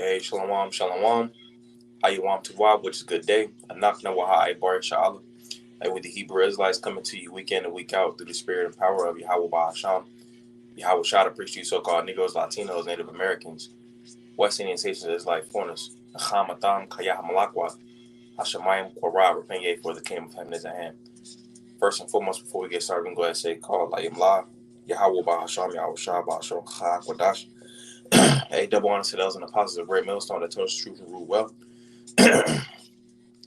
Hey, shalom, shalom. Ayawam Tawab, which is good day. Anak Nawaha Ibar Sha'ala. Hey, with the Hebrew Israelites coming to you week in and week out through the spirit and power of Yahweh Bahasham. Yahweh Shah to preach to you so called Negroes, Latinos, Native Americans, West Indian Sations, Israelite foreigners. Achamatam Kayah Malakwa. Hashemayim Korah, repent ye for the kingdom of heaven is at hand. First and foremost, before we get started, we can go ahead and say, call Layim La. Yahweh Bahasham, Yahweh Shah Bahasham, Chak Wadash. Hey, double honor to those and apostles of great millstone that told us the truth and rule well.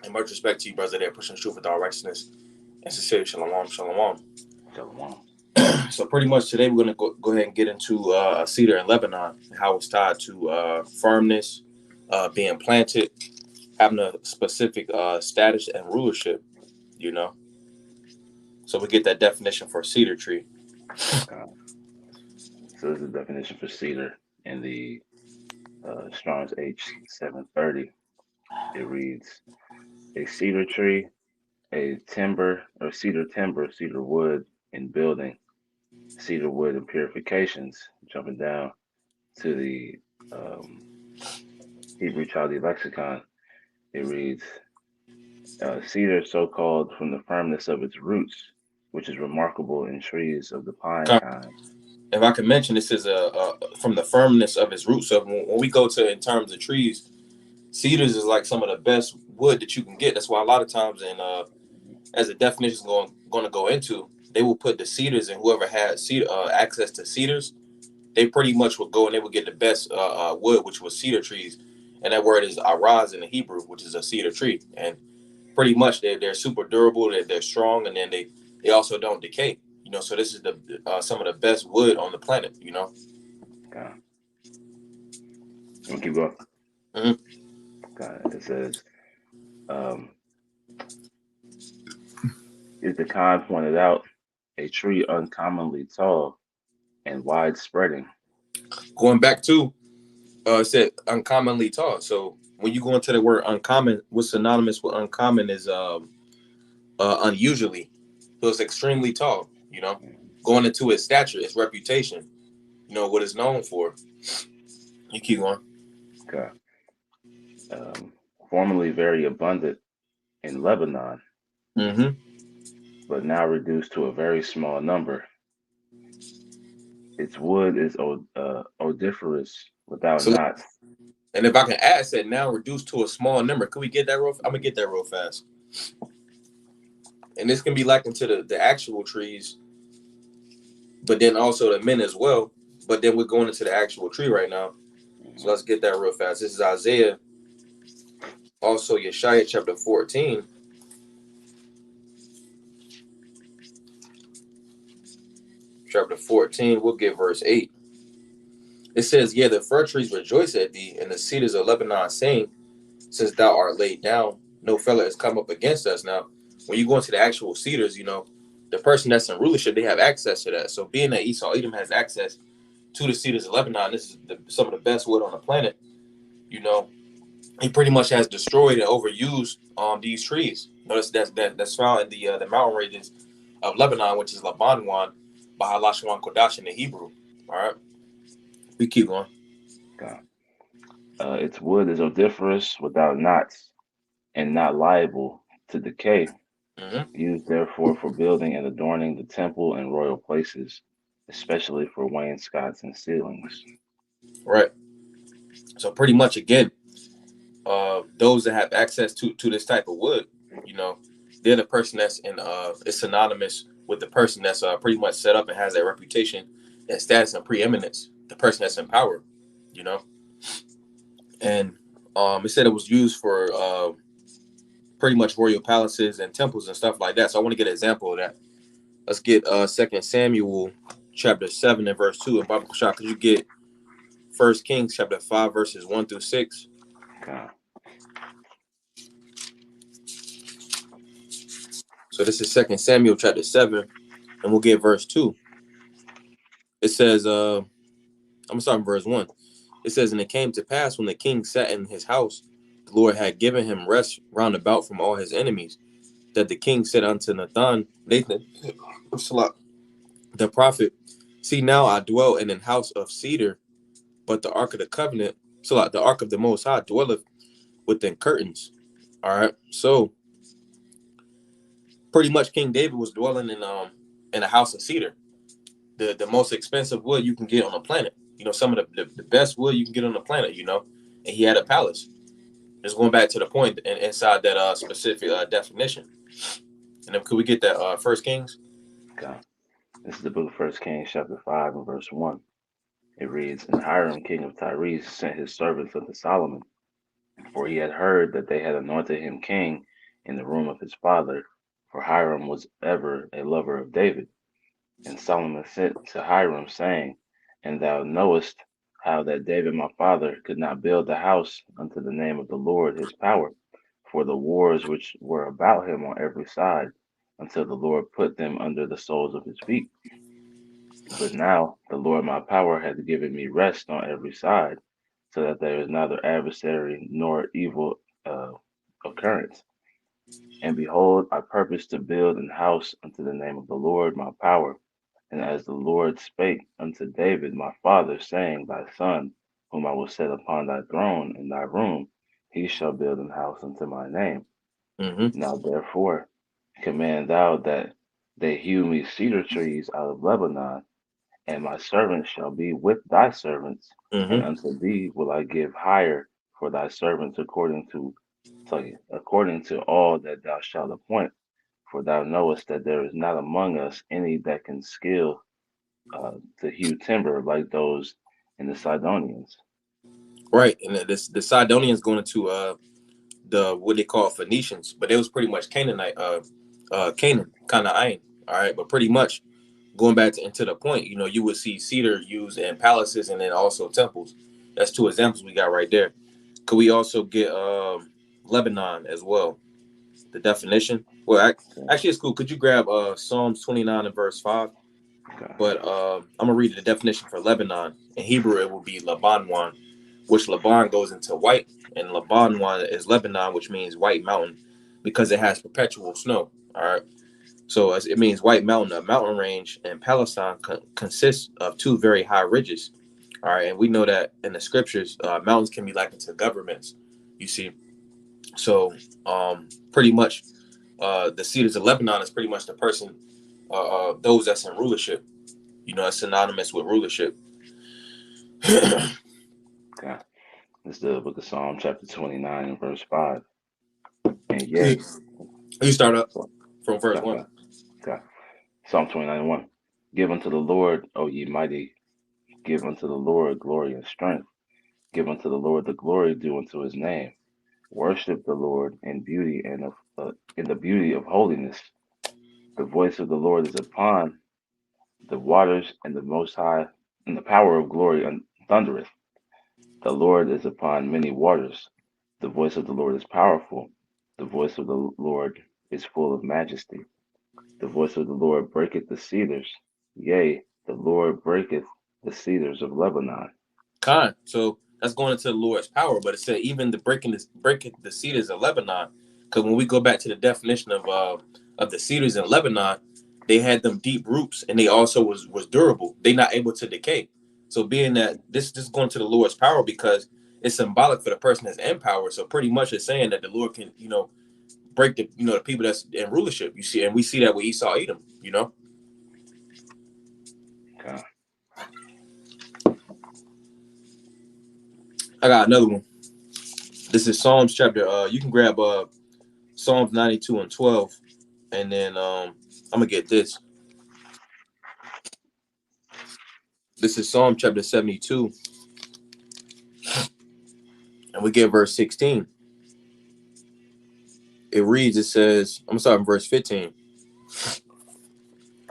And much respect to you, brothers, that are pushing the truth with all righteousness and sincerity. Shalom, shalom. Shalom. So pretty much today we're going to go ahead and get into cedar in Lebanon, how it's tied to firmness, being planted, having a specific status and rulership, you know. So we get that definition for cedar tree. Okay. So this is the definition for cedar in the Strong's H730. It reads, a cedar tree, a timber or cedar timber, cedar wood in building, cedar wood in purifications. Jumping down to the um, Hebrew Chaldee lexicon, it reads, cedar so called from the firmness of its roots, which is remarkable in trees of the pine kind. If I can mention, this is from the firmness of its roots. So when we go to in terms of trees, cedars is like some of the best wood that you can get. That's why a lot of times, and as the definition is going to go into, they will put the cedars, and whoever had cedar access to cedars, they pretty much would go and they would get the best wood, which was cedar trees, and that word is araz in the Hebrew, which is a cedar tree, and pretty much they're super durable, they're strong, and then they also don't decay. You know, so this is the some of the best wood on the planet. You know. Okay. We'll keep going. Mm-hmm. Okay. It says, um, is the kind pointed out a tree uncommonly tall and widespreading. Going back to it said uncommonly tall. So when you go into the word uncommon, what's synonymous with uncommon is unusually. So it's extremely tall. You know, going into its stature, its reputation. You know what it's known for. You keep going. Okay. Um, Formerly very abundant in Lebanon, Mm-hmm. but now reduced to a very small number. Its wood is odoriferous without So, knots. and if I can add that now reduced to a small number, could we get that real? I'm gonna get that real fast. And this can be likened to the actual trees, but then also the men as well. But then we're going into the actual tree right now. So Mhm. let's get that real fast. This is Isaiah, also Yeshaya chapter 14. Chapter 14, we'll get verse 8. It says, yeah, the fir trees rejoice at thee, and the cedars of Lebanon saying, since thou art laid down, no fellow has come up against us. Now, when you go into the actual cedars, you know, the person that's in rulership, they have access to that. So being that Esau Edom has access to the cedars of Lebanon, this is some of the best wood on the planet, you know, he pretty much has destroyed and overused these trees. Notice that's found in the mountain ranges of Lebanon, which is Labanwan, Bahalashwan Kodash in the Hebrew. All right, we keep going. Okay. Its wood is odoriferous without knots and not liable to decay, Mm-hmm. used therefore for building and adorning the temple and royal places, especially for wainscots and ceilings. Right. So pretty much again, those that have access to this type of wood, you know, they're the person that's in it's synonymous with the person that's pretty much set up and has that reputation and status and preeminence. The person that's in power, you know, and it said it was used for pretty much royal palaces and temples and stuff like that. So I want to get an example of that. Let's get Second Samuel chapter 7 and verse 2. And Bible Shah, could you get First Kings chapter 5 verses 1 through 6? Okay. So this is Second Samuel chapter 7, and we'll get verse 2. It says, I'm gonna start in verse 1. It says, and it came to pass when the king sat in his house, the Lord had given him rest round about from all his enemies, that the king said unto Nathan, the prophet, see now I dwell in an house of cedar, but the ark of the covenant So like the ark of the Most High dwelleth within curtains. All right. So pretty much King David was dwelling in a house of cedar, the most expensive wood you can get on the planet. You know, some of the best wood you can get on the planet. You know, and he had a palace. Just going back to the point inside that specific definition. And then could we get that First Kings? Okay. This is the book of First Kings, chapter 5, and verse 1. It reads, And Hiram, king of Tyre, sent his servants unto Solomon, for he had heard that they had anointed him king in the room of his father, for Hiram was ever a lover of David. And Solomon sent to Hiram, saying, And thou knowest how that David my father could not build the house unto the name of the Lord his power, for the wars which were about him on every side, until the Lord put them under the soles of his feet. But now the Lord my power hath given me rest on every side, so that there is neither adversary nor evil occurrence. And behold, I purpose to build an house unto the name of the Lord my power. And as the Lord spake unto David my father, saying, Thy son, whom I will set upon thy throne in thy room, he shall build an house unto my name. Mm-hmm. Now therefore command thou that they hew me cedar trees out of Lebanon, and my servants shall be with thy servants, and Mm-hmm. unto thee will I give hire for thy servants according to all that thou shalt appoint. For thou knowest that there is not among us any that can skill to hew timber like those in the Sidonians. Right. And the Sidonians going into the what they call Phoenicians, but it was pretty much Canaanite, Canaan, kind of Ain. All right, but pretty much going back into the point, you know, you would see cedar used in palaces and then also temples. That's two examples we got right there. Could we also get Lebanon as well? The definition. Well, Okay, actually, it's cool. Could you grab Psalms 29 and verse 5? okay, But I'm gonna read the definition for Lebanon. In Hebrew, it will be Labanwan, which Laban goes into white, and Labanwan is Lebanon, which means white mountain, because it has perpetual snow. All right, so it means white mountain. A mountain range in Palestine consists of two very high ridges. All right, and we know that in the scriptures, mountains can be likened to governments. You see, so pretty much, the Cedars of Lebanon is pretty much the person, those that's in rulership. You know, it's synonymous with rulership. okay. This is the book of Psalm, chapter 29, and verse 5. And you yea, start up so, from verse okay, one. okay, okay. Psalm 29 and 1. Give unto the Lord, O ye mighty, give unto the Lord glory and strength. Give unto the Lord the glory due unto his name. Worship the Lord in the beauty of holiness. The voice of the Lord is upon the waters, and the Most High, and the power of glory thundereth. The Lord is upon many waters. The voice of the Lord is powerful. The voice of the Lord is full of majesty. The voice of the Lord breaketh the cedars. Yea, the Lord breaketh the cedars of Lebanon. Con. So that's going into the Lord's power, but it said even the breaking the cedars of Lebanon. Because when we go back to the definition of the cedars in Lebanon, they had them deep roots, and they also was durable. They not able to decay. So being that this is going to the Lord's power because it's symbolic for the person that's in power. So pretty much it's saying that the Lord can break the people that's in rulership. You see, and we see that with Esau Edom. Okay. I got another one. This is Psalms chapter. You can grab Psalms 92 and 12, and then I'm gonna get this. This is Psalm chapter 72, and we get verse 16. It reads, it says, I'm starting verse 15.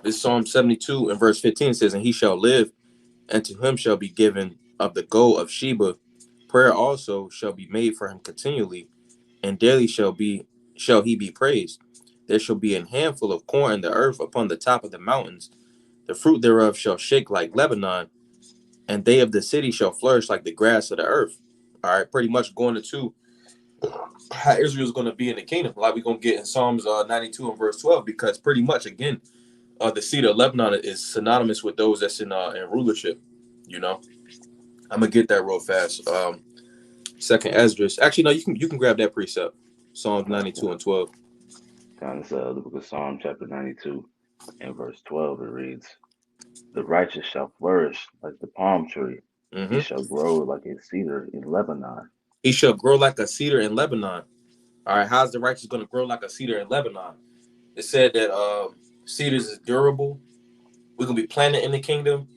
This Psalm 72 and verse 15 says, and he shall live, and to him shall be given of the gold of Sheba. Prayer also shall be made for him continually, and daily shall he be praised. There shall be an handful of corn in the earth upon the top of the mountains. The fruit thereof shall shake like Lebanon, and they of the city shall flourish like the grass of the earth. All right, pretty much going into how Israel's going to be in the kingdom, like we're going to get in Psalms 92 and verse 12, because pretty much, again, the cedar of Lebanon is synonymous with those that's in rulership. You know, I'm going to get that real fast. Second Esdras. Actually, no, you can grab that precept. Psalms Okay, 92 and 12. this the book of Psalm, chapter 92, and verse 12. It reads, "The righteous shall flourish like the palm tree; he Mm-hmm. shall grow like a cedar in Lebanon." He shall grow like a cedar in Lebanon. All right, how's the righteous going to grow like a cedar in Lebanon? It said that cedars is durable. We're going to be planted in the kingdom.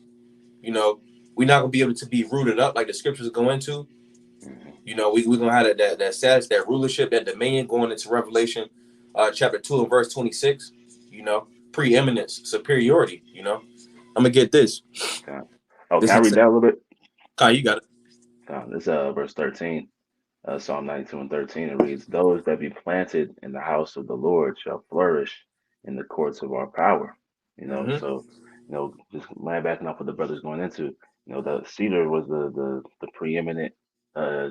You know, we're not going to be able to be rooted up like the scriptures go into. Hmm. You know, we're going to have that status, that rulership, that dominion going into Revelation chapter 2 and verse 26. You know, preeminence, superiority. You know, I'm going to get this. Okay. Oh, This can I is, read that a little bit? Kai, you got it. This verse 13. Psalm 92 and 13, it reads, "Those that be planted in the house of the Lord shall flourish in the courts of our power." Mm-hmm. So, just land backing off what the brother's going into, the cedar was the preeminent uh,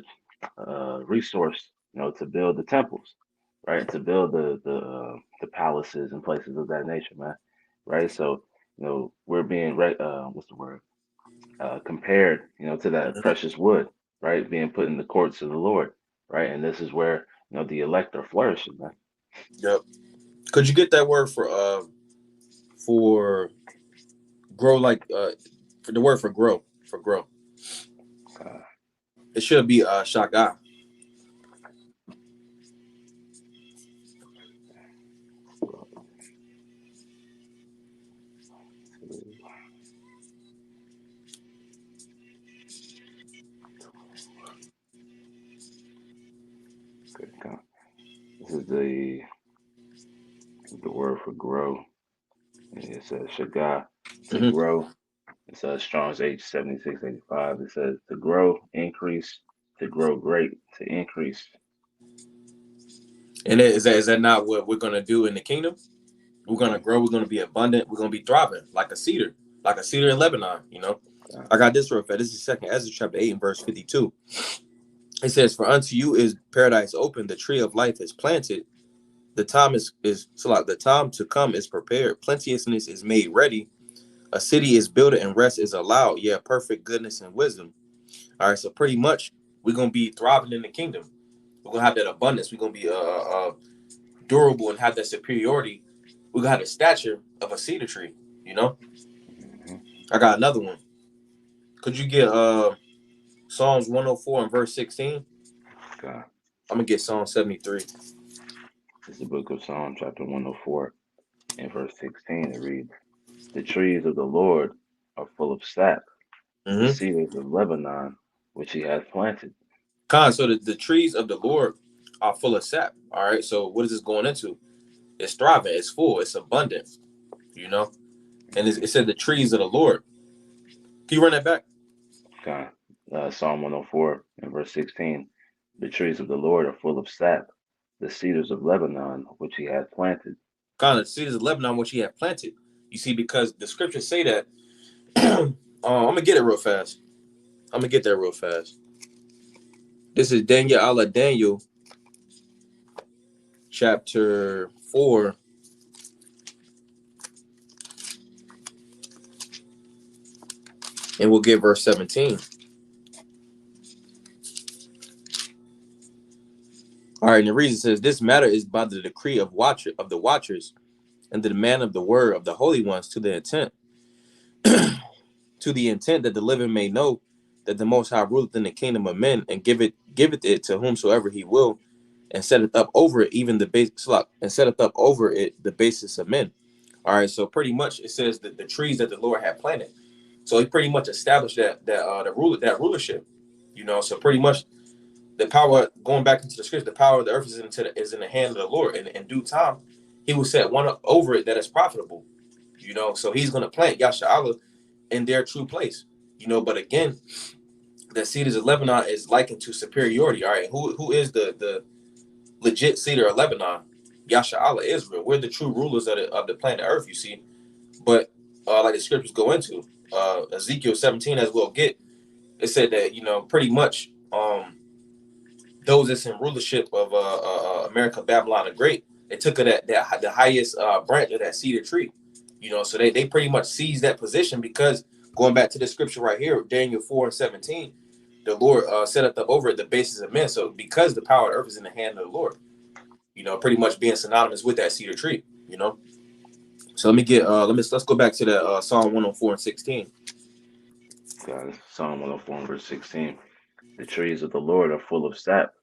resource, to build the temples, right? To build the palaces and places of that nature, man, right? So, we're being, what's the word? Compared, to that Mm-hmm. precious wood, right? Being put in the courts of the Lord, right? And this is where, the elect are flourishing, man. Yep. Could you get that word for grow like for the word for grow? Uh, It should be shaka. okay, this is the word for grow. And it says shaga, to Mm-hmm. grow. It says Strong's H 7685. It says to grow, increase, to grow great, to increase. And is that not what we're gonna do in the kingdom? We're gonna Hmm. grow. We're gonna be abundant. We're gonna be thriving like a cedar in Lebanon. You know. Okay. I got this real fast. This is Second Ezra chapter 8 and verse 52. It says, "For unto you is paradise open; the tree of life is planted. The time is so like the time to come is prepared. Plenteousness is made ready. A city is built and rest is allowed. Yeah, perfect goodness and wisdom." All right, so pretty much we're gonna be thriving in the kingdom. We're gonna have that abundance. We're gonna be durable and have that superiority. We're gonna have the stature of a cedar tree. You know. Hmm. I got another one. Could you get Psalms 104 and verse 16? Okay. I'm gonna get Psalm 73. This is the book of Psalm, chapter 104, and verse 16. It reads, "The trees of the Lord are full of sap, the Mm-hmm. cedars of Lebanon, which he hath planted." So the trees of the Lord are full of sap. All right. So what is this going into? It's thriving. It's full. It's abundant. You know. And Hmm. it said the trees of the Lord. Can you run that back? Okay. Psalm 104 and verse 16. "The trees of the Lord are full of sap, the cedars of Lebanon, which he hath planted." Kind of cedars of Lebanon, which he had planted. You see, because the scriptures say that. I'm gonna get it real fast. I'm gonna get there real fast. This is Daniel Allah Daniel chapter 4, and we'll get verse 17. All right, and the reason says this matter is by the decree of the watchers and the demand of the word of the holy ones to the intent that the living may know that the Most High ruleth in the kingdom of men and giveth it to whomsoever he will, and setteth up over it even the base and setteth up over it the basis of men. All right, so pretty much it says that the trees that the Lord had planted. So he pretty much established that rulership. You know, so pretty much the power going back into the scripture, the power of the earth is in the hand of the Lord, and in due time, He will set one up over it that is profitable. You know, so He's going to plant Yasha'Allah in their true place. You know, but again, the cedars of Lebanon is likened to superiority. All right, who is the legit cedar of Lebanon? Yasha'Allah, Israel. We're the true rulers of the planet Earth. You see, but like the scriptures go into Ezekiel 17, as we'll get, it said that pretty much those that's in rulership of America, Babylon the Great, they took it at the highest branch of that cedar tree. You know, so they pretty much seized that position because going back to the scripture right here, Daniel 4 and 17, the Lord setteth up over it the basis of men. So because the power of the earth is in the hand of the Lord, pretty much being synonymous with that cedar tree. So let's go back to the Psalm 104:16. God, Psalm 104, verse 16. The trees of the Lord are full of sap,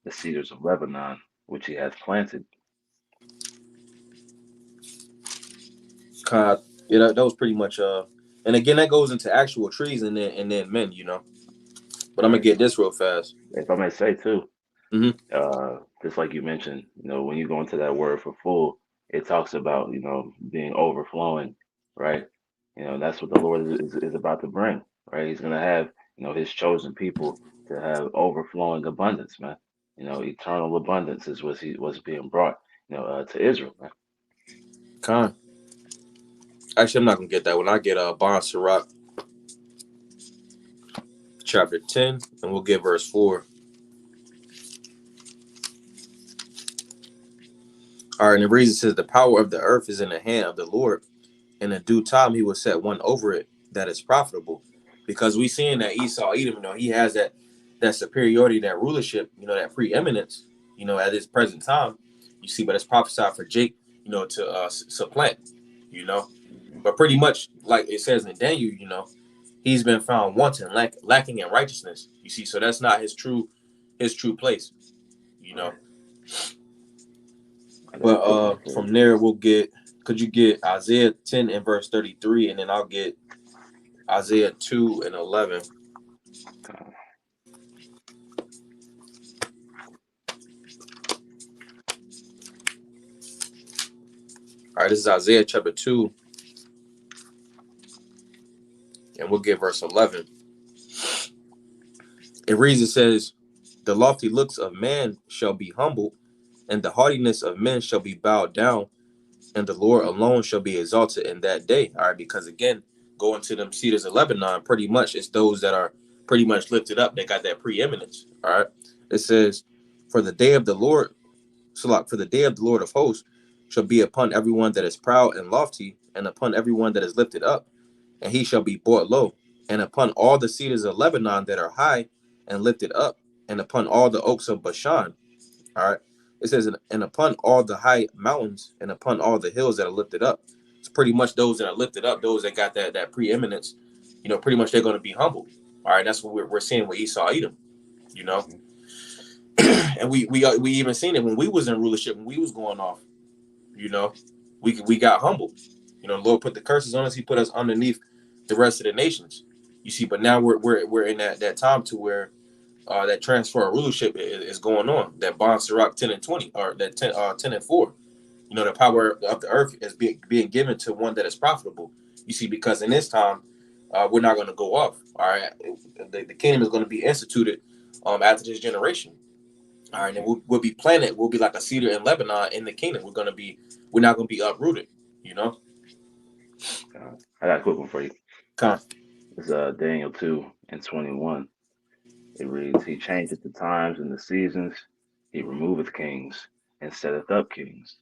the cedars of Lebanon, which he hath planted. Yeah, that was pretty much and again that goes into actual trees and then men. But I'm gonna Right. get this real fast. If I may say too, Hmm. just like you mentioned, when you go into that word for full, it talks about, being overflowing, right? That's what the Lord is about to bring, right? He's going to have, his chosen people to have overflowing abundance, man. Eternal abundance is what's being brought, to Israel, man. Con. Actually, I'm not gonna get that one. I get Bon Sirach chapter 10, and we'll get verse 4. All right, and the reason says the power of the earth is in the hand of the Lord, and in due time he will set one over it that is profitable. Because we seeing that Esau Edom, he has that superiority, that rulership, that preeminence, at this present time. You see, but it's prophesied for Jake, to supplant, you know. Mhm. But pretty much like it says in Daniel, he's been found wanting, lacking in righteousness. You see, so that's not his true place, you know. Right. I got But a quick one for you. from there could you get Isaiah 10 and verse 33, and then I'll get Isaiah 2 and 11. Uh, All right, this is Isaiah chapter 2, and we'll get verse 11. It reads, it says, the lofty looks of man shall be humbled, and the haughtiness of men shall be bowed down, and the Lord alone shall be exalted in that day. All right, because again, going to them cedars of Lebanon, pretty much it's those that are pretty much lifted up. They got that preeminence. All right, it says, for the day of the Lord, for the day of the Lord of hosts shall be upon everyone that is proud and lofty, and upon everyone that is lifted up, and he shall be brought low, and upon all the cedars of Lebanon that are high and lifted up, and upon all the oaks of Bashan. All right. It says, and upon all the high mountains and upon all the hills that are lifted up. It's pretty much those that are lifted up, those that got that preeminence, pretty much they're going to be humbled. All right. That's what we're seeing with Esau Edom, you know. mhm. And we even seen it when we was in rulership, when we was going off, you know, we got humbled. The Lord put the curses on us. He put us underneath the rest of the nations. You see, but now we're in that time to where that transfer of rulership is going on. That bond Sirach 10 and 20, or that 10 and 4. The power of the earth is being given to one that is profitable. You see, because in this time, we're not going to go off. All right, the kingdom is going to be instituted after this generation. All right, and Mhm. we'll be planted. We'll be like a cedar in Lebanon in the kingdom. We're not going to be uprooted. You know, I got a quick one for you. Con. It's Daniel 2 and 21. It reads, he changeth the times and the seasons, he removeth kings, and setteth up kings.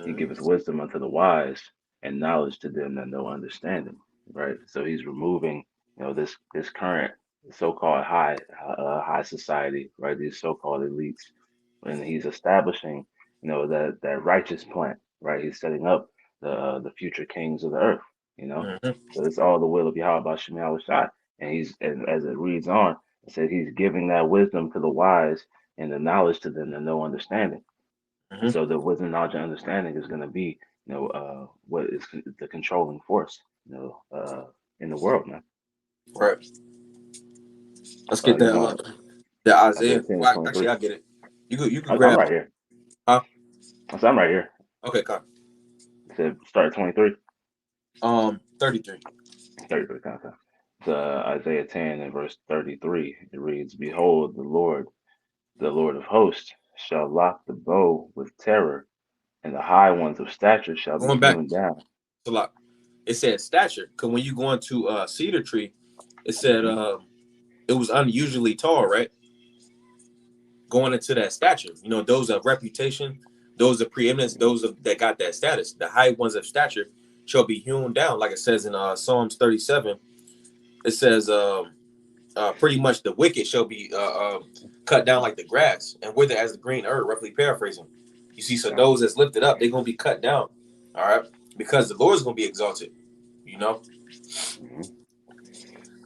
He Mm-hmm. giveth wisdom unto the wise, and knowledge to them that know understanding. Right. So he's removing, this current so-called high society, right? These so-called elites, and he's establishing, that righteous plant, right? He's setting up the future kings of the earth. You know, Mm-hmm. so it's all the will of Yahweh Shem Shai. And as it reads on, it says he's giving that wisdom to the wise and the knowledge to them that know understanding. Mm-hmm. So the wisdom, knowledge, and understanding is going to be, what is the controlling force, in the world, man. Right. Let's get You that. want The Isaiah Isaiah. 10 and Well, 23? actually, I get it. You could I'm grab. right here. Huh? I'm right here. Okay, Con. It said start at 23, 33. 33 kind of. It's Isaiah 10 and verse 33. It reads, behold, the Lord of hosts, shall lock the bow with terror, and the high ones of stature shall be Going back hewn down. to like it said stature. Cause when you go into cedar tree, it said Hmm. it was unusually tall, right? Going into that stature. Those of reputation, those of preeminence, those that got that status. The high ones of stature shall be hewn down, like it says in Psalms 37. It says pretty much the wicked shall be cut down like the grass and wither as the green herb, roughly paraphrasing. You see, so God. those that's lifted up, they're gonna be cut down, all right, because the Lord's gonna be exalted. You know, Hmm.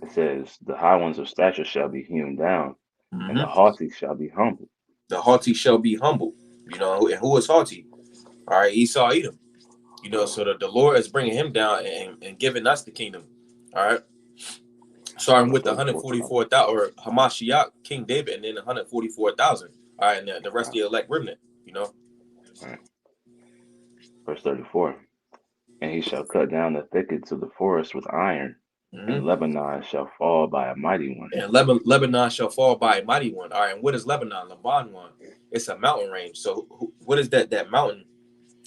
It says, the high ones of stature shall be hewn down, and the hmm haughty shall be humbled. the haughty shall be humble. You know, and who is haughty? All right, Esau, Edom. You know, God. so the Lord is bringing him down and giving us the kingdom. All right, starting Verse with the 34. 144,000 or Hamashiach, King David, and then 144,000. All right, and the rest of God. the elect remnant. You know. All right. Verse 34. And he shall cut down the thickets of the forest with iron, and hmm Lebanon shall fall by a mighty one. And Lebanon shall fall by a mighty one. All right, and what is Lebanon? Lebanon. It's a mountain range. So what is that mountain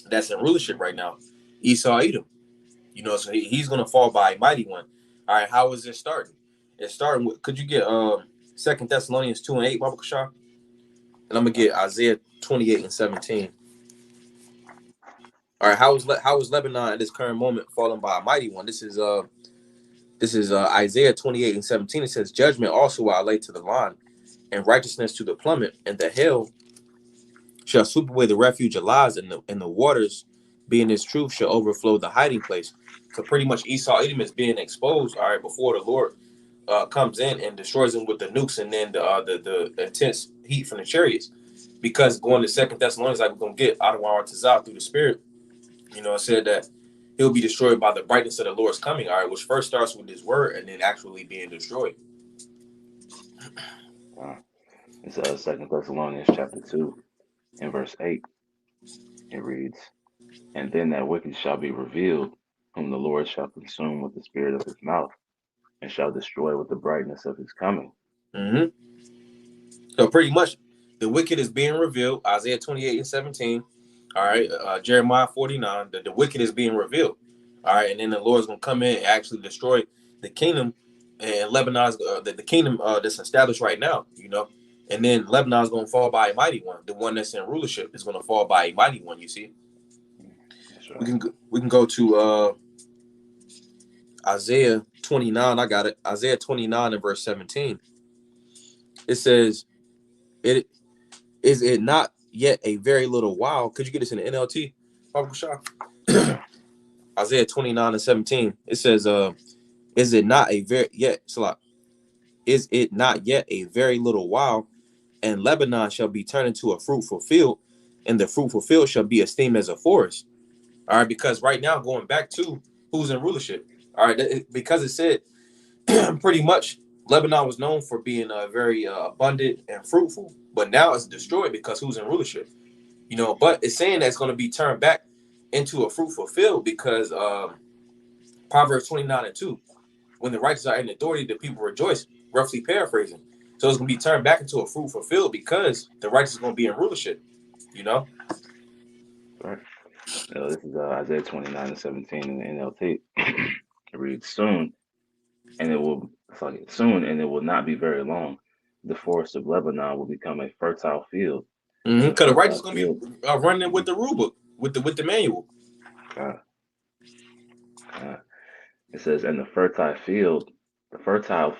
that's in rulership right now? Esau, Edom. You know, so he's going to fall by a mighty one. All right, how is it starting? It's starting with, could you get Second Thessalonians 2 and 8, Baba Kashar? And I'm going to God. get Isaiah 28 and 17. All right, how is Lebanon at this current moment falling by a mighty one? This is Isaiah 28 and 17. It says, judgment also will I lay to the line, and righteousness to the plummet, and the hail shall sweep away the refuge of lies, and the waters, being its truth, shall overflow the hiding place. So pretty much Esau Edom is being exposed, all right, before the Lord comes in and destroys them with the nukes and then the intense heat from the chariots. Because going to Second Thessalonians, like we're gonna get out of our Tazah through the Spirit, you know, it said that he'll be destroyed by the brightness of the Lord's coming, all right, which first starts with his word and then actually being destroyed. God. It's 2 Thessalonians chapter 2 and verse 8. It reads, and then that wicked shall be revealed, whom the Lord shall consume with the spirit of his mouth, and shall destroy with the brightness of his coming. Mm-hmm. So pretty much, the wicked is being revealed. Isaiah 28 and 17. All right, Jeremiah 49. The wicked is being revealed. All right, and then the Lord's gonna come in and actually destroy the kingdom, and Lebanon's the kingdom that's established right now. You know, and then Lebanon's gonna fall by a mighty one. The one that's in rulership is gonna fall by a mighty one. You see, That's we right. can go to Isaiah 29. I got it. Isaiah 29 and verse 17. It says, "It is it not yet a very little while." Could you get this in the NLT, Papa Shah? Okay. Isaiah 29 and 17. It says, is it not a very yet Salah, is it not yet a very little while, and Lebanon shall be turned into a fruitful field, and the fruitful field shall be esteemed as a forest. All right, because right now, going back to who's in rulership. All right, because it said pretty much Lebanon was known for being very abundant and fruitful, but now it's destroyed because who's in rulership. You know, but it's saying that it's going to be turned back into a fruitful field because Proverbs 29 and 2, when the righteous are in authority, the people rejoice, roughly paraphrasing. So it's going to be turned back into a fruitful field because the righteous is going to be in rulership, you know? Right. This is Isaiah 29 and 17 in the NLT. It reads, soon, and it will not be very long. The forest of Lebanon will become a fertile field, and the Because the righteous is fertile going to field. be running with Mhm. the rule book, with the manual. God, God. It says, and the fertile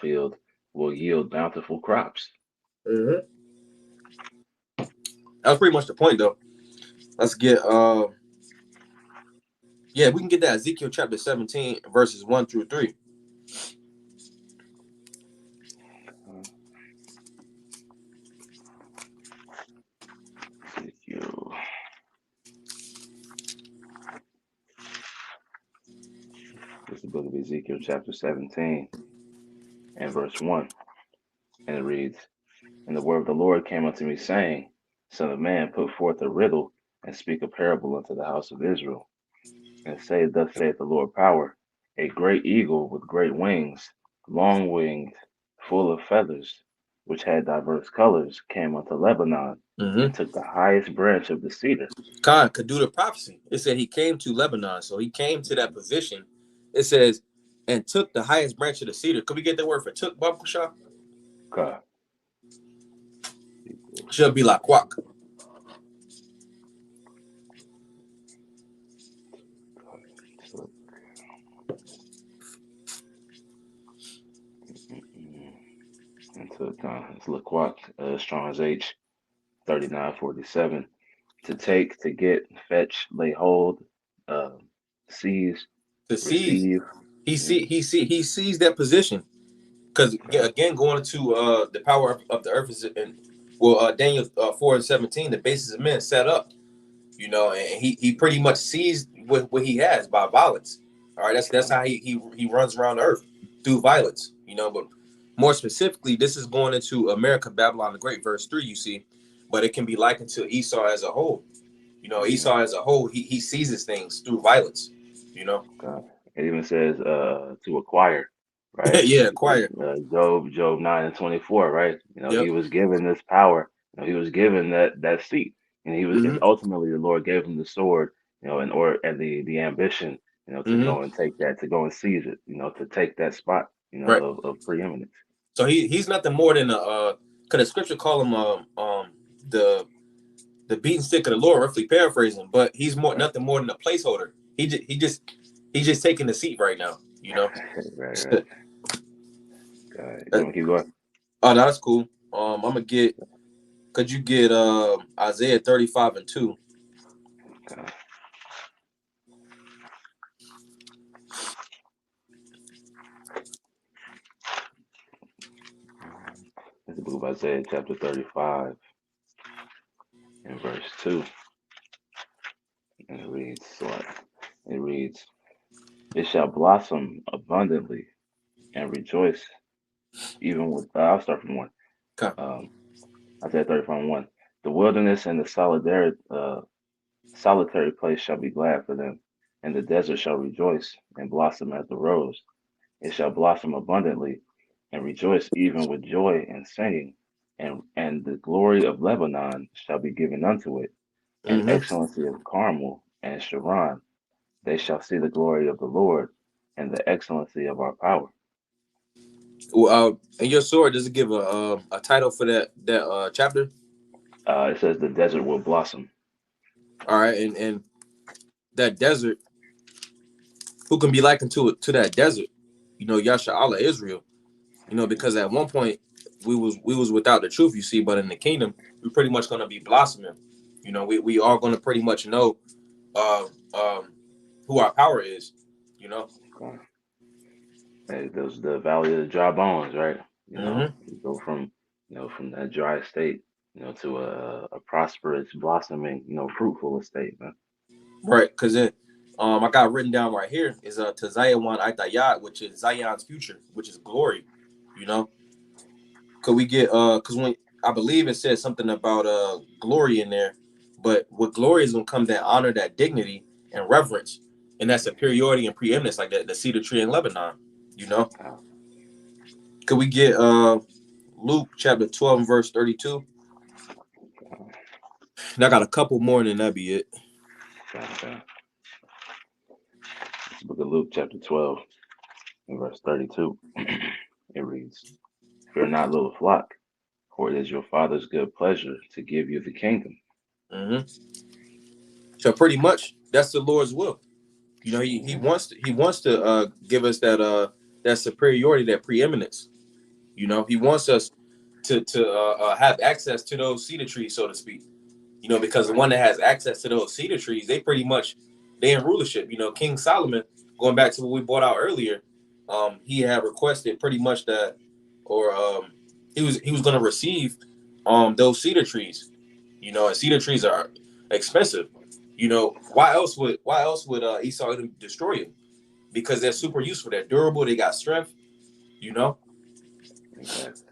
field will yield bountiful crops. Mm-hmm. That was pretty much the point, though. Let's get, yeah, we can get that Ezekiel chapter 17, verses 1 through 3. Uh, Ezekiel. This is the book of Ezekiel, chapter 17, and verse 1. And it reads, and the word of the Lord came unto me, saying, son of man, put forth a riddle, and speak a parable unto the house of Israel. And say, thus saith the Lord power, a great eagle with great wings, long winged, full of feathers, which had diverse colors, came unto Lebanon, and Mm-hmm. took the highest branch of the cedar. Khan could do the prophecy. It said he came to Lebanon, so he came to that position. It says, and took the highest branch of the cedar. Could we get that word for took, Baba Shah? God equals Should be like quack. took. Mm-mm. Into it's Laquat, Strong's H 3947. To take, to get, fetch, lay hold, uh, seize, To seize. receive. Yeah, He sees that position. Because okay, again, going to the power of the earth is in, well, Daniel 4:17, the basis of men set up, and he pretty much sees what he has by violence. All right, that's okay, how he runs around the earth through violence. But more specifically, this is going into America, Babylon the Great, verse 3. You see, but it can be likened to Esau as a whole. hmm, Esau as a whole, he seizes things through violence. You know, okay. It even says to acquire, right? yeah, choir. Job 9:24, right? Yep. He was given this power. He was given that seat, and he was. And Mm-hmm. ultimately, the Lord gave him the sword, in order and the ambition, to Mm-hmm. go and take that, to go and seize it, to take that spot, Right. of preeminence. So he's nothing more than could the scripture call him the the beaten stick of the Lord, roughly paraphrasing, but he's more Right, nothing more than a placeholder. He's just taking the seat right now. right, right. Oh, You want to keep going? no, that's cool. I'm gonna get. Could you get Isaiah 35:2? Okay. It's the book of Isaiah, chapter 35, and verse 2, and it reads, "It shall blossom abundantly and rejoice, even with." I'll start from one. Okay. Um, Isaiah 35:1. The wilderness and the solitary place shall be glad for them, and the desert shall rejoice and blossom as the rose. It shall blossom abundantly and rejoice even with joy and singing, and the glory of Lebanon shall be given unto it, and Mm-hmm. excellency of Carmel and Sharon. They shall see the glory of the Lord and the excellency of our power. Well, and your sword, does it give a title for that chapter? It says the desert will blossom. All right, and that desert, who can be likened to that desert? Yasha Allah Israel. Because at one point we was without the truth, you see, but in the kingdom, we're pretty much gonna be blossoming. We are gonna pretty much know uh, um, who our power is. You know. Uh, Hey, those the valley of the dry bones, right? Mm-hmm. You go from from that dry state, to a prosperous, blossoming, fruitful estate, man. Right, because then I got written down right here is to Zion Itayat, which is Zion's future, which is glory. You know, could we get because when I believe it says something about glory in there, but what glory is gonna come, that honor, that dignity and reverence, and that superiority and preeminence, like that the cedar tree in Lebanon. You know, Uh, could we get Luke chapter 12 and verse 32? And I got a couple more, and then that'd be it. okay. It's the book of Luke, chapter 12, and verse 32. It reads, "Fear not, little flock, for it is your Father's good pleasure to give you the kingdom." Hmm. So pretty much, that's the Lord's will. He Hmm. wants to give us that superiority, that preeminence. He wants us to have access to those cedar trees, so to speak. Because the Right. one that has access to those cedar trees, they pretty much they in rulership. King Solomon, going back to what we brought out earlier, he had requested pretty much that, or he was going to receive those cedar trees. And cedar trees are expensive. Why else would Esau destroy them? Because they're super useful. They're durable. They got strength. You know. Exactly.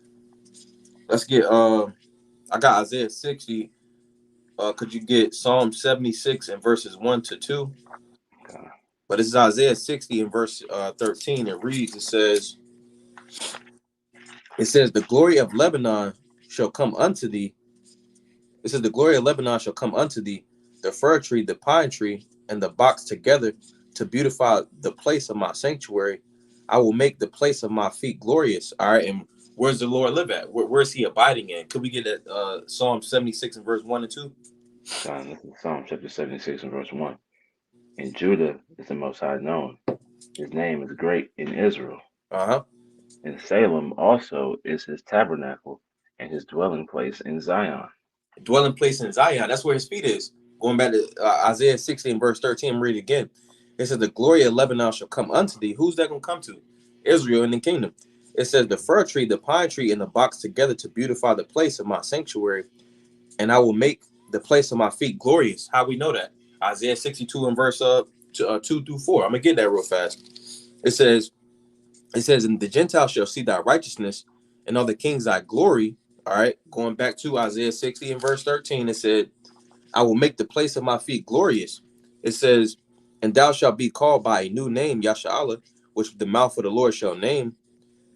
Let's get. I got Isaiah 60. Could you get Psalm 76 and verses 1 to 2? Okay. But this is Isaiah 60 and verse 13. It reads. It says, the glory of Lebanon shall come unto thee. It says, the glory of Lebanon shall come unto thee, the fir tree, the pine tree, and the box together to beautify the place of my sanctuary. I will make the place of my feet glorious. All right. And where's the Lord live at? Where's he abiding in? Could we get that Psalm 76 and verse 1 and 2? This is Psalm chapter 76 and verse 1. "In Judah is the Most High known. His name is great in Israel." Uh-huh. In Salem also is his tabernacle and his dwelling place in Zion. Dwelling place in Zion. That's where his feet is. Going back to Isaiah 16, verse 13, read it again. It says, the glory of Lebanon shall come unto thee. Who's that going to come to? Israel in the kingdom. It says, the fir tree, the pine tree, and the box together to beautify the place of my sanctuary, and I will make the place of my feet glorious. How we know that? Isaiah 62 and verse 2 through 4. I'm going to get that real fast. It says, and the Gentiles shall see thy righteousness, and all the kings thy glory. All right. Going back to Isaiah 60 and verse 13, it said, I will make the place of my feet glorious. It says, and thou shalt be called by a new name, Yasha'Allah, which the mouth of the Lord shall name.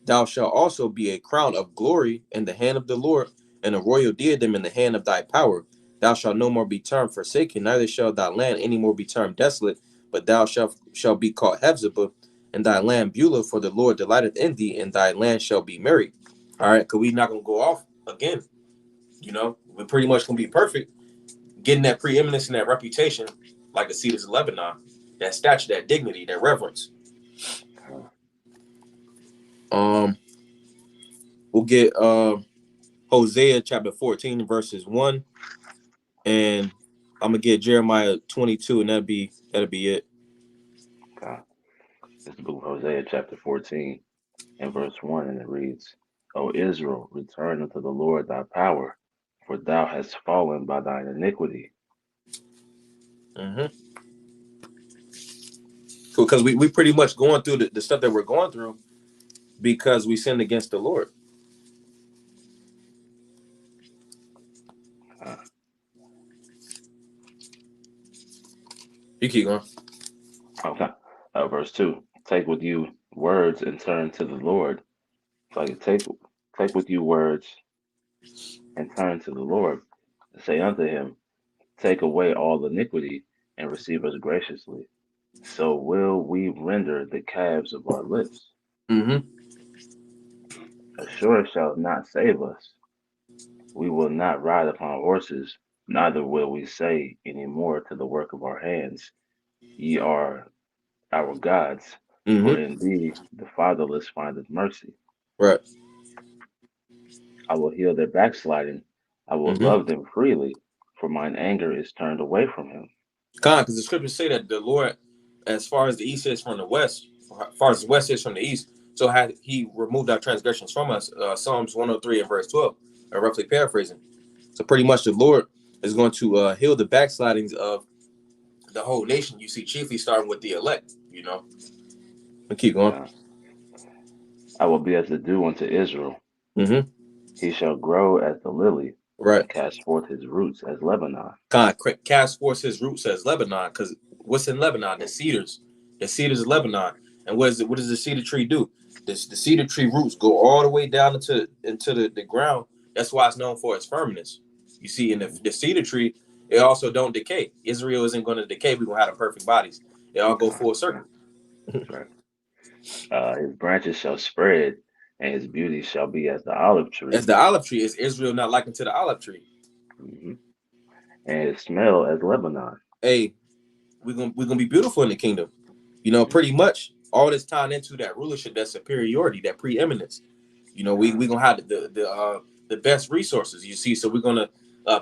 Thou shalt also be a crown of glory in the hand of the Lord, and a royal diadem in the hand of thy power. Thou shalt no more be termed forsaken, neither shall thy land any more be termed desolate, but thou shalt be called Hephzibah, and thy land Beulah, for the Lord delighteth in thee, and thy land shall be married. All right, because we not going to go off again. We're pretty much going to be perfect, getting that preeminence and that reputation like the Cedars of Lebanon, that stature, that dignity, that reverence. Um, we'll get Hosea chapter 14 verses 1, and I'm gonna get Jeremiah 22, and that'll be it. Okay. It's the book of Hosea, chapter 14, and verse 1, and it reads, O Israel, return unto the Lord thy power, for thou hast fallen by thine iniquity. Mm-hmm. Because we pretty much going through the stuff that we're going through because we sinned against the Lord. Uh, You keep going. okay. Verse 2, take with you words and turn to the Lord. Like take with you words and turn to the Lord. Say unto him, take away all iniquity and receive us graciously. So will we render the calves of our lips. Mm-hmm. Assure shall not save us. We will not ride upon horses, neither will we say any more to the work of our hands, ye are our gods, for Mm-hmm. in thee the fatherless findeth mercy. Right. I will heal their backsliding, I will Mm-hmm. love them freely, for mine anger is turned away from him. Because the scriptures say that the Lord, as far as the east is from the west, or as far as the west is from the east, so had he removed our transgressions from us. Psalms 103 and verse 12, roughly paraphrasing. So pretty much the Lord is going to heal the backslidings of the whole nation. You see, chiefly starting with the elect. We keep going. God. I will be as the dew unto Israel. Mm-hmm. He shall grow as the lily, Right. and cast forth his roots as Lebanon. God cast forth his roots as Lebanon, because what's in Lebanon? The cedars of Lebanon. And what does the cedar tree do? The cedar tree roots go all the way down into the ground. That's why it's known for its firmness. You see, in the cedar tree, it also don't decay. Israel isn't going to decay. We're going to have the perfect bodies. They all go God, full God, circle. that's right. His branches shall spread, and his beauty shall be as the olive As tree, the olive tree, is Israel not likened to the olive tree? hmm and his smell as Lebanon. Hey, we're gonna be beautiful in the kingdom. Hmm. Pretty much all this tied into that rulership, that superiority, that preeminence. We God, gonna have the best resources. You see, so we're gonna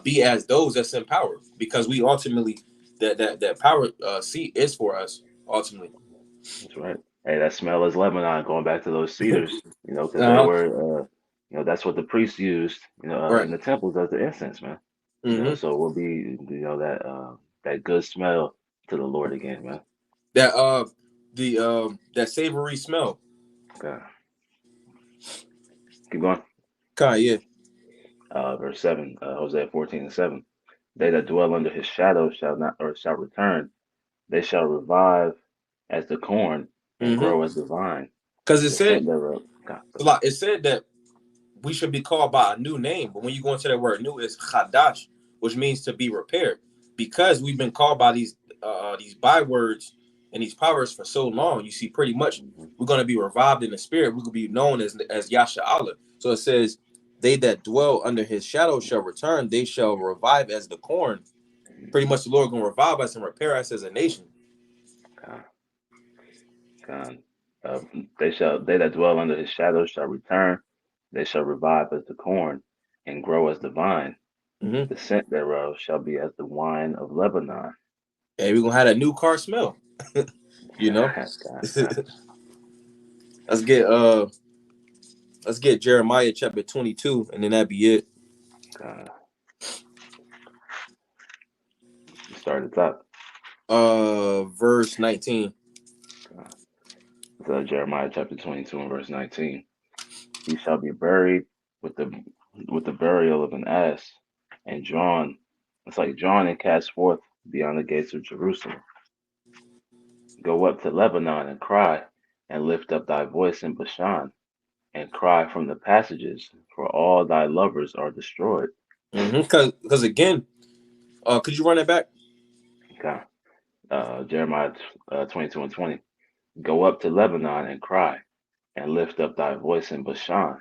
be as those that's in power, because we ultimately that power seat is for us ultimately. that's right. Hey, that smell is Lebanon. Going back to those cedars, because they Uh-huh. were, that's what the priests used, Right. in the temples as the incense, man. Mm-hmm. So we'll be, that good smell to the Lord again, man. That savory smell. God, keep going. Yeah. Verse 7, Hosea 14 and 7. They that dwell under his shadow shall not, or shall return. They shall revive as the corn and Mm-hmm. grow as the vine. Because it The said scent thereof. God, it said that we should be called by a new name. But when you go into that word new, it's chadash, which means to be repaired. Because we've been called by these bywords and these powers for so long, you see, pretty much mhm, we're going to be revived in the spirit. We're going to be known as Yasha Allah. So it says, they that dwell under his shadow shall return. They shall revive as the corn. Pretty mhm. much the Lord going to revive us and repair us as a nation. God, God. Uh, they that dwell under his shadow shall return. They shall revive as the corn, and grow as the vine. Mm-hmm. The scent thereof shall be as the wine of Lebanon. Hey, we're gonna have that new car smell. You know. God, God, let's get uh let's get Jeremiah chapter 22, and then that'd be it. God. You start at the top. Verse 19. God. So Jeremiah chapter 22 and verse 19. He shall be buried with the with the burial of an ass, and drawn. It's like drawn and cast forth beyond the gates of Jerusalem. Go up to Lebanon and cry, and lift up thy voice in Bashan, and cry from the passages, for all thy lovers are destroyed. Mm-hmm. Because again, could you run that back? Okay. Jeremiah 22 and 20. Go up to Lebanon and cry, and lift up thy voice in Bashan,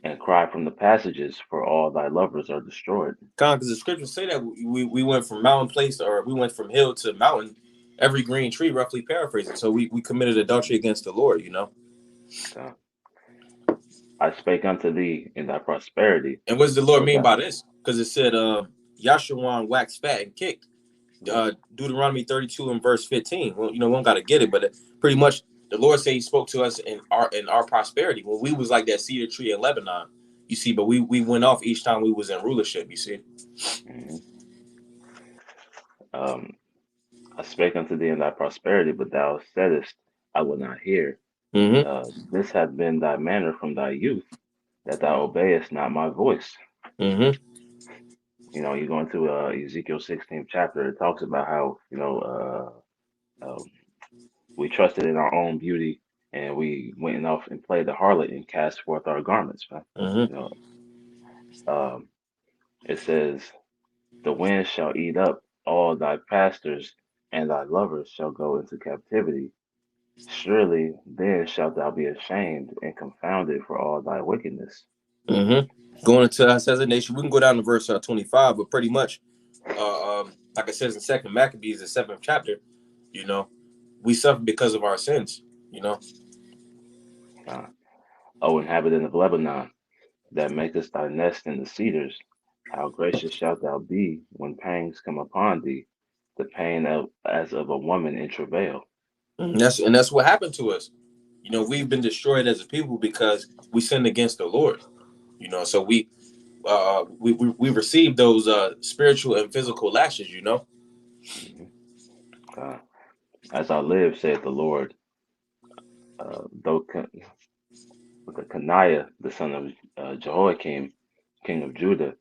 and cry from the passages, for all thy lovers are destroyed. Because the scriptures say that we went from mountain place, or we went from hill to mountain, every green tree, roughly paraphrasing. So we committed adultery against the Lord, you know. Okay. I spake unto thee in thy prosperity, And what does the Lord but mean thou, by this? Because it said, Yashawan waxed fat and kicked. yeah, Deuteronomy 32 and verse 15. Well, you know, we don't got to get it, but pretty much the Lord said he spoke to us in our prosperity when we was like that cedar tree in Lebanon, you see, but we went off each time we was in rulership, you see. mhm. um, I spake unto thee in thy prosperity, but thou saidst, I will not hear. Mm-hmm. This hath been thy manner from thy youth, that thou obeyest not my voice. Mm-hmm. You know, you go into Ezekiel 16th chapter, it talks about how, we trusted in our own beauty and we went off and played the harlot and cast forth our garments, man. Mm-hmm. You know, um, it says, the wind shall eat up all thy pastors, and thy lovers shall go into captivity. Surely then shalt thou be ashamed and confounded for all thy wickedness. Mm-hmm. Going into us as a nation, we can go down to verse 25, but pretty much, like it says in Second Maccabees, the 7th chapter, you know, we suffer because of our sins, you know. Uh, o inhabitant of Lebanon, that makest thy nest in the cedars, how gracious shalt thou be when pangs come upon thee, the pain of as of a woman in travail. And that's what happened to us. You know, we've been destroyed as a people because we sinned against the Lord. You know, so we received those spiritual and physical lashes. You know. Mhm. Uh, as I live, saith the Lord, though Coniah, the son of Jehoiakim, king of Judah,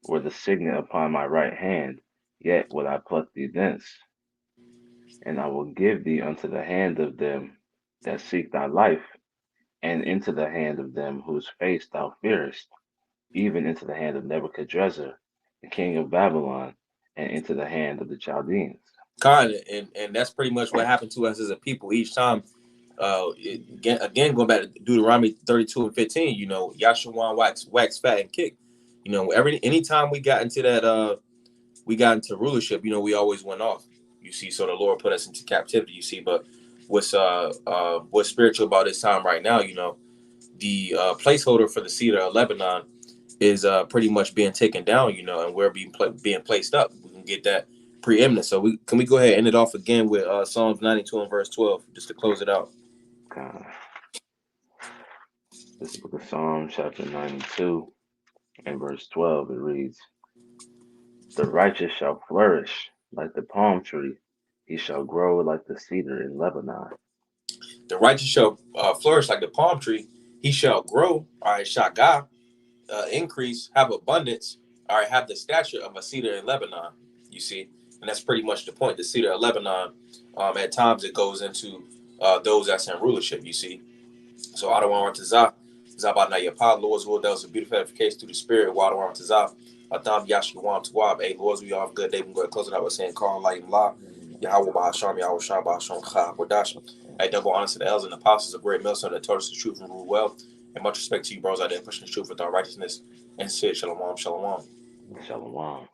were the signet upon my right hand, yet would I pluck thee thence, and I will give thee unto the hand of them that seek thy life, and into the hand of them whose face thou fearest, even into the hand of Nebuchadrezzar, the king of Babylon, and into the hand of the Chaldeans. Kind of, and that's pretty much what happened to us as a people each time. Again, going back to Deuteronomy 32 and 15. You know, Yashawan wax fat and kick. You know, anytime we got into rulership, you know, we always went off. You see, so the Lord put us into captivity. You see, but what's spiritual about this time right now? You know, the placeholder for the Cedar of Lebanon is pretty much being taken down. You know, and we're being placed up. We can get that preeminence. So we go ahead and end it off again with Psalms 92 and verse 12, just to close it out. Uh, this is the book of Psalms, chapter 92, and verse 12. It reads, the righteous shall flourish like the palm tree, he shall grow like the cedar in Lebanon. The righteous shall flourish like the palm tree. He shall grow. All right, shagah, increase, have abundance. All right, have the stature of a cedar in Lebanon. You see, and that's pretty much the point. The cedar of Lebanon. At times it goes into those that's in rulership. You see, so Adawan Tazah, Zabana Yapa, Lord's will, that was a beautiful edification through the spirit. Wadawan Tazah, Adam Yashwan Tawab. Hey, Lord's, we all have a good day. We're going to close it out with saying, Karl Light La, Yahweh Bahasham, Yahweh Shah Bahasham Kha, Wadash. Hey, double honor to the elders and apostles of great millstone that taught us the truth and rule well. And much respect to you, bros, out there pushing the truth with our righteousness. And said, Shalom, Shalom. Shalom.